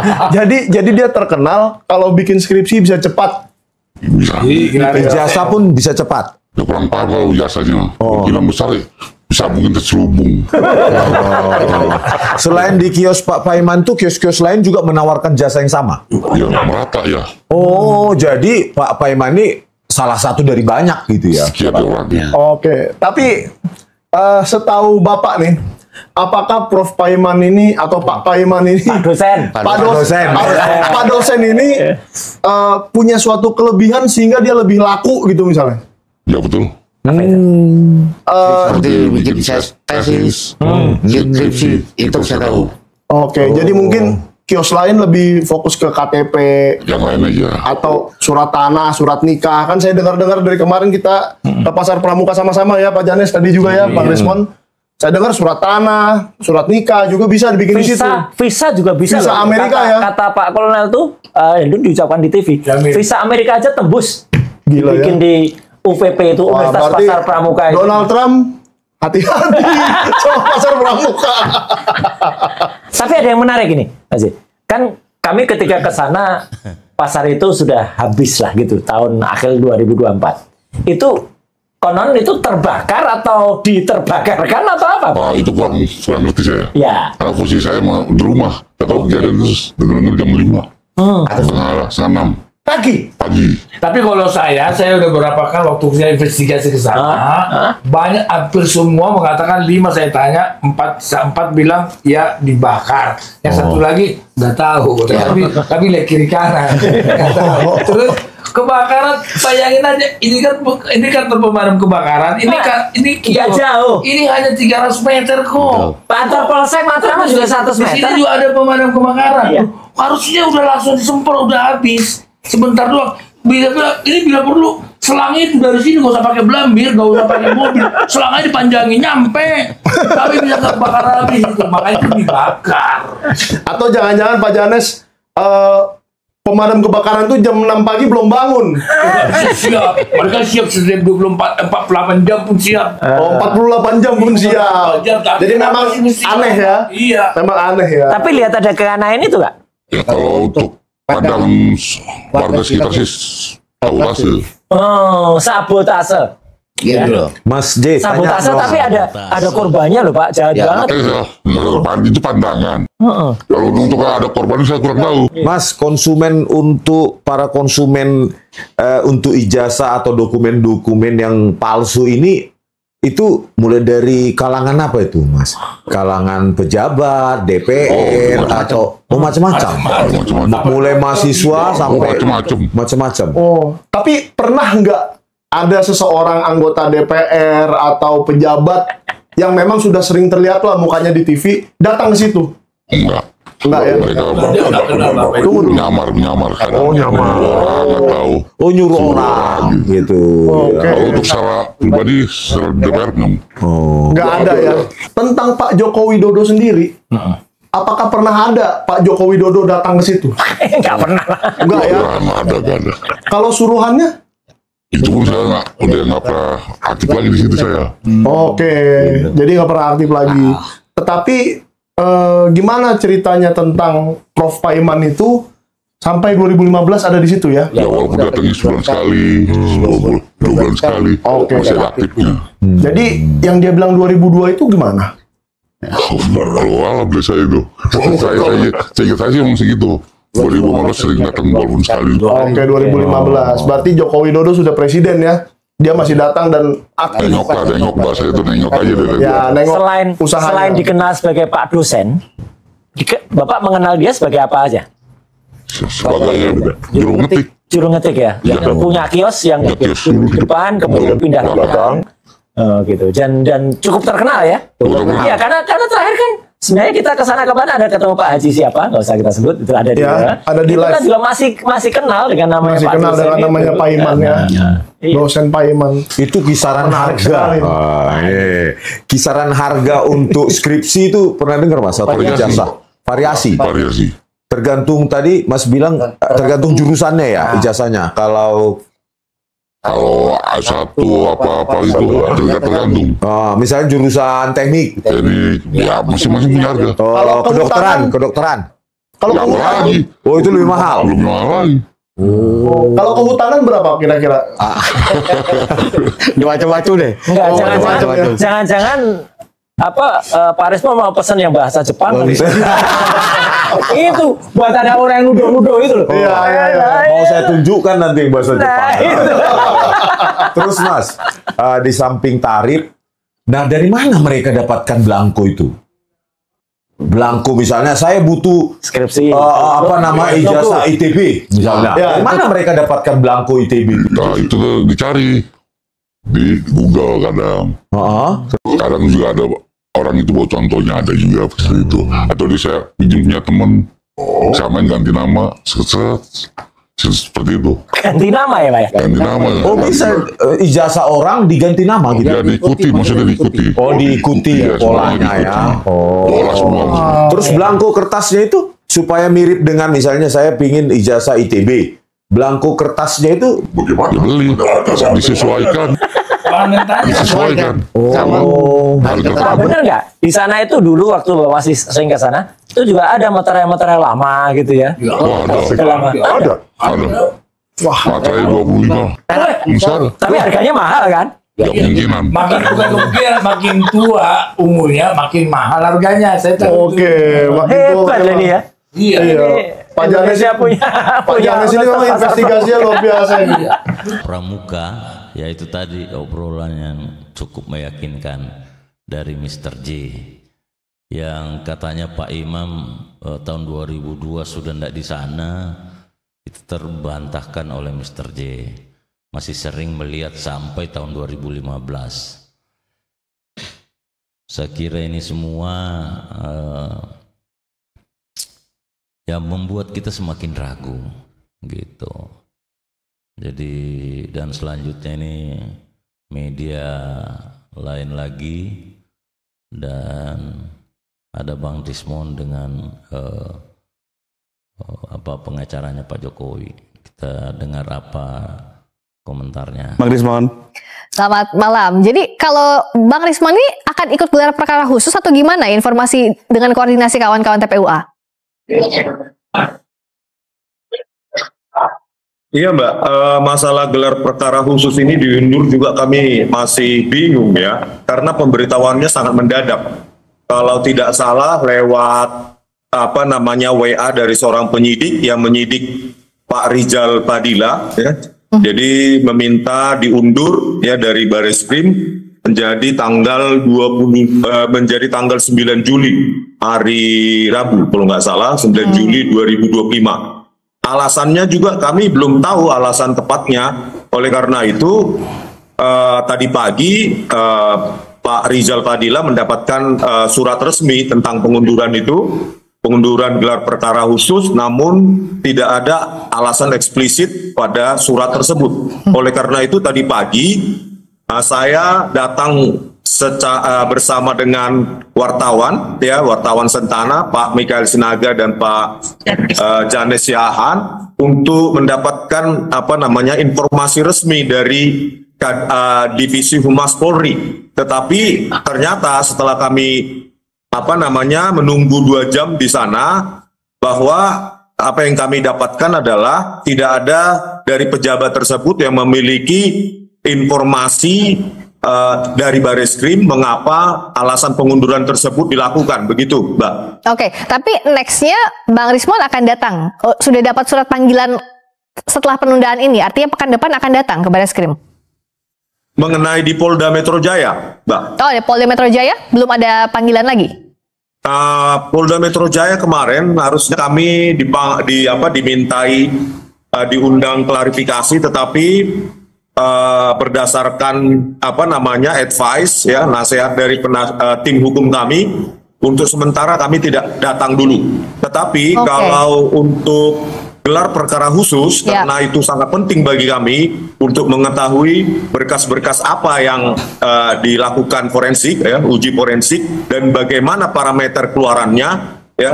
jadi dia terkenal kalau bikin skripsi bisa cepat. Bisa. Ijazah pun bisa cepat. Ya kurang paham kalau ijazahnya. Kemungkinan besar ya. Bisa mungkin terselubung. Selain di kios Pak Paiman tuh kios-kios lain juga menawarkan jasa yang sama? Ya merata ya. Oh, jadi Pak Paiman ini salah satu dari banyak gitu ya? Sekian orang. Oke, tapi setahu Bapak nih, apakah Prof. Paiman ini atau Pak Paiman ini, Pak dosen ini punya suatu kelebihan sehingga dia lebih laku gitu misalnya? Ya betul. Seperti bikin tesis, skripsi, itu saya tahu. Oke, jadi mungkin kios lain lebih fokus ke KTP, yang lain aja, atau surat tanah, surat nikah. Kan saya dengar-dengar dari kemarin kita ke Pasar Pramuka sama-sama ya, Pak Janes tadi juga ya, Pak Desmond. Saya dengar surat tanah, surat nikah juga bisa dibikin di situ. Visa juga bisa. Visa Amerika ya. Kata Pak Kolonel tuh, itu diucapkan di TV. Visa Amerika aja tembus. Gila bikin ya. Di UPP itu, Universitas Pasar Pramuka itu. Donald Trump hati-hati sama Pasar Pramuka. Tapi ada yang menarik ini, Aziz. Kan kami ketika ke sana pasar itu sudah habis lah gitu tahun akhir 2024. Itu konon itu terbakar atau diterbakarkan atau apa? Itu kurang ngerti saya. Ya. Karena posisi saya di rumah, atau kejadian terus dengar jam 5 atau setengah 6. Pagi. Tapi kalau saya udah beberapa kali waktu saya investigasi ke sana, banyak hampir semua mengatakan 5, saya tanya 4 bilang ya dibakar. Yang satu lagi nggak tahu, tapi lihat kiri kanan nggak tahu. Terus kebakaran, bayangin aja, ini kan pemadam kebakaran, ini jauh. Ini hanya 300 meter kok. Kantor Polsek Matraman juga 100 meter. Di sini juga ada pemadam kebakaran. Harusnya udah langsung disemprot, udah habis. Sebentar doang. Bila perlu selangnya itu dari sini, gak usah pakai belambir, gak usah pakai mobil, selangnya dipanjangin nyampe, tapi bisa kebakar habis itu, makanya itu dibakar. Atau jangan-jangan Pak Janes pemadam kebakaran tuh jam 6 pagi belum bangun. Siap, mereka siap setiap 48 jam pun siap. 48 jam pun siap. Jadi memang aneh ya. Iya. Memang aneh ya. Tapi lihat ada keanehan itu nggak? Ya kalau untuk pandangan warga sekitar sih sabotase. Oh, sabotase. Gitu loh. Mas J, sabotase tapi ada korbannya loh Pak, jahat banget. Itu pandangan. Kalau untuk ada korban saya kurang tahu. Mas, konsumen untuk para konsumen untuk ijazah atau dokumen-dokumen yang palsu ini itu mulai dari kalangan apa itu, Mas? Kalangan pejabat, DPR, atau macam-macam. Mulai mahasiswa sampai macam-macam. Oh, tapi pernah nggak ada seseorang anggota DPR atau pejabat yang memang sudah sering terlihat lah mukanya di TV datang ke situ? Enggak ya? Menyamar kan. Oh, nyamar. Nggak tahu. Oh, nyuruh orang gitu. Kalau untuk secara pribadi, secara DPR nggak ada ya. Tentang Pak Joko Widodo sendiri, apakah pernah ada Pak Joko Widodo datang ke situ? Nggak pernah. Nggak ya? Nggak ada. Kalau suruhannya? Itu pun saya nggak pernah aktif lagi di situ saya. Oke, jadi nggak pernah aktif lagi. Tetapi gimana ceritanya tentang Prof. Paiman itu sampai 2015 ada di situ ya? Ya walaupun datangnya sebulan sekali, 2 bulan sekali, masih ada aktifnya. Jadi yang dia bilang 2002 itu gimana? Kalau beli saya itu, saya sih ngomong segitu. 2015 sering datang walaupun sekali. Oke, 2015. Berarti Joko Widodo sudah presiden ya? Dia masih datang dan aktif. Nengok bahasa itu, nengok aja deh. Ya, nengok selain dikenal sebagai Pak dosen, Bapak mengenal dia sebagai apa aja? Sebagai juru ngetik. Juru ngetik ya? Yang punya kios yang di depan, kemudian pindah ke belakang. Oh gitu. Dan cukup terkenal ya? Iya, karena terakhir kan sebenarnya kita ke sana kemana ada ketemu Pak Haji siapa? Nggak usah kita sebut, itu ada di ada di live. Kita juga masih kenal dengan namanya masih Pak kenal dengan namanya Paiman ya. Dosen Paiman. Itu kisaran harga. Kisaran harga untuk skripsi itu pernah dengar Mas? Atau ijazah? Variasi. Tergantung tadi Mas bilang tergantung jurusannya ya ijazahnya. Kalau A1 apa-apa itu tergantung. Misalnya jurusan teknik, ya masing-masing punya harga. Kalau kedokteran. Kalau lagi. Oh itu lebih mahal. Lebih mahal lagi. Kalau kehutanan berapa kira-kira? Macam-macam deh. Enggak, jangan-jangan Pak Risma mau pesan yang bahasa Jepang. Itu buat ada orang yang nuduh-nuduh itu loh. Iya. Mau saya tunjukkan nanti yang bahasa Jepang. Terus Mas, di samping tarif, nah dari mana mereka dapatkan belangko itu? Belangko misalnya saya butuh skripsi ijazah ITB misalnya. Mana mereka dapatkan belangko ITB? Nah, itu tuh dicari di Google kadang. Kadang juga ada orang itu bawa contohnya, ada juga seperti itu. Atau saya pinjamnya temen, saya main ganti nama, seperti itu. Ganti nama ya Pak ya? Ganti nama. Oh bisa ijazah orang diganti nama gitu? Ya diikuti, maksudnya diikuti. Oh diikuti ya polanya ya. Pola semua. Terus belangko kertasnya itu supaya mirip dengan misalnya saya pingin ijazah ITB. Belangko kertasnya itu bagaimana? Beli, disesuaikan. Disesuaikan. Bener nggak? Di sana itu dulu waktu Bapak masih sering ke sana, itu juga ada materai-materai lama gitu ya? Ada. Wah, materai 25. Tapi harganya mahal kan? Ya kemungkinan. Makin tua umurnya makin mahal harganya. Saya tahu. Oke, hebat ini ya. Iya. Pak Janes ini memang investigasinya luar biasa ini. Pramuka, yaitu tadi obrolan yang cukup meyakinkan dari Mr. J, yang katanya Pak Imam tahun 2002 sudah tidak di sana, itu terbantahkan oleh Mr. J. Masih sering melihat sampai tahun 2015. Saya kira ini semua yang membuat kita semakin ragu gitu. Jadi dan selanjutnya ini media lain lagi dan ada Bang Desmond dengan pengacaranya Pak Jokowi. Kita dengar apa komentarnya. Bang Desmond. Selamat malam. Jadi kalau Bang Desmond ini akan ikut gelar perkara khusus atau gimana informasi dengan koordinasi kawan-kawan TPUA? Iya Mbak, masalah gelar perkara khusus ini diundur juga kami masih bingung ya, karena pemberitahuannya sangat mendadak. Kalau tidak salah lewat WA dari seorang penyidik yang menyidik Pak Rizal Padilla, ya. Jadi meminta diundur ya dari Bareskrim menjadi tanggal 9 Juli hari Rabu kalau nggak salah 9 Juli 2025. Alasannya juga kami belum tahu alasan tepatnya. Oleh karena itu tadi pagi Pak Rizal Padilla mendapatkan surat resmi tentang pengunduran itu, pengunduran gelar perkara khusus, namun tidak ada alasan eksplisit pada surat tersebut. Oleh karena itu tadi pagi saya datang bersama dengan wartawan, ya wartawan Sentana, Pak Mikael Sinaga dan Pak Janes Yahan untuk mendapatkan informasi resmi dari Divisi Humas Polri. Tetapi ternyata setelah kami menunggu 2 jam di sana, bahwa apa yang kami dapatkan adalah tidak ada dari pejabat tersebut yang memiliki informasi dari Bareskrim mengapa alasan pengunduran tersebut dilakukan, begitu Mbak. Oke, tapi nextnya Bang Desmond akan datang. Sudah dapat surat panggilan setelah penundaan ini, artinya pekan depan akan datang ke Bareskrim. Mengenai di Polda Metro Jaya, Mbak. Oh, di Polda Metro Jaya belum ada panggilan lagi? Polda Metro Jaya kemarin harusnya kami dimintai diundang klarifikasi, tetapi berdasarkan advice ya, nasihat dari tim hukum kami, untuk sementara kami tidak datang dulu. Tetapi kalau untuk gelar perkara khusus, karena itu sangat penting bagi kami untuk mengetahui berkas-berkas apa yang dilakukan forensik ya, uji forensik, dan bagaimana parameter keluarannya ya.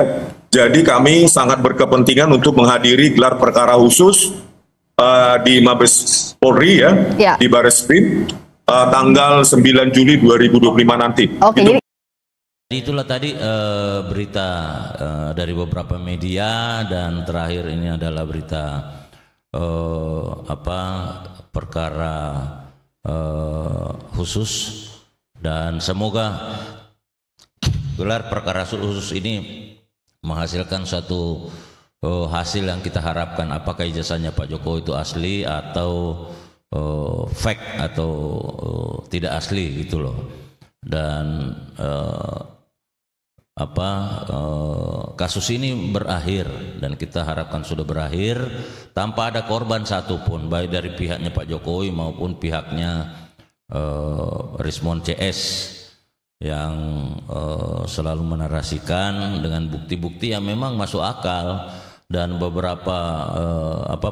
Jadi kami sangat berkepentingan untuk menghadiri gelar perkara khusus di Mabes Polri ya, di Bareskrim tanggal 9 Juli 2025 nanti. Oke. Itulah tadi berita dari beberapa media, dan terakhir ini adalah berita perkara khusus, dan semoga gelar perkara khusus ini menghasilkan suatu hasil yang kita harapkan. Apakah ijazahnya Pak Jokowi itu asli atau fake atau tidak asli gitu loh. Dan kasus ini berakhir, dan kita harapkan sudah berakhir tanpa ada korban satupun, baik dari pihaknya Pak Jokowi maupun pihaknya Rismon CS yang selalu menarasikan dengan bukti-bukti yang memang masuk akal, dan beberapa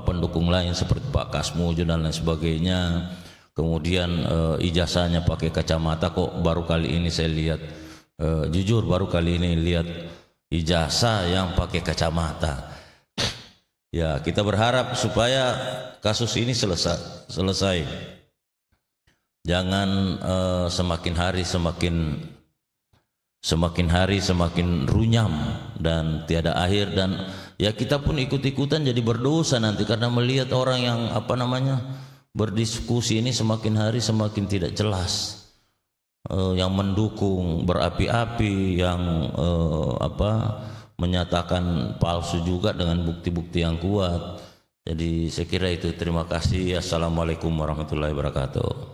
pendukung lain seperti Pak Kasmujo dan lain sebagainya. Kemudian ijazahnya pakai kacamata, kok baru kali ini saya lihat, jujur baru kali ini lihat ijazah yang pakai kacamata. Ya, kita berharap supaya kasus ini selesai. Jangan semakin hari semakin runyam dan tiada akhir, dan ya kita pun ikut-ikutan jadi berdosa nanti karena melihat orang yang berdiskusi ini semakin hari semakin tidak jelas, yang mendukung berapi-api, yang menyatakan palsu juga dengan bukti-bukti yang kuat. Jadi saya kira itu. Terima kasih. Assalamualaikum warahmatullahi wabarakatuh.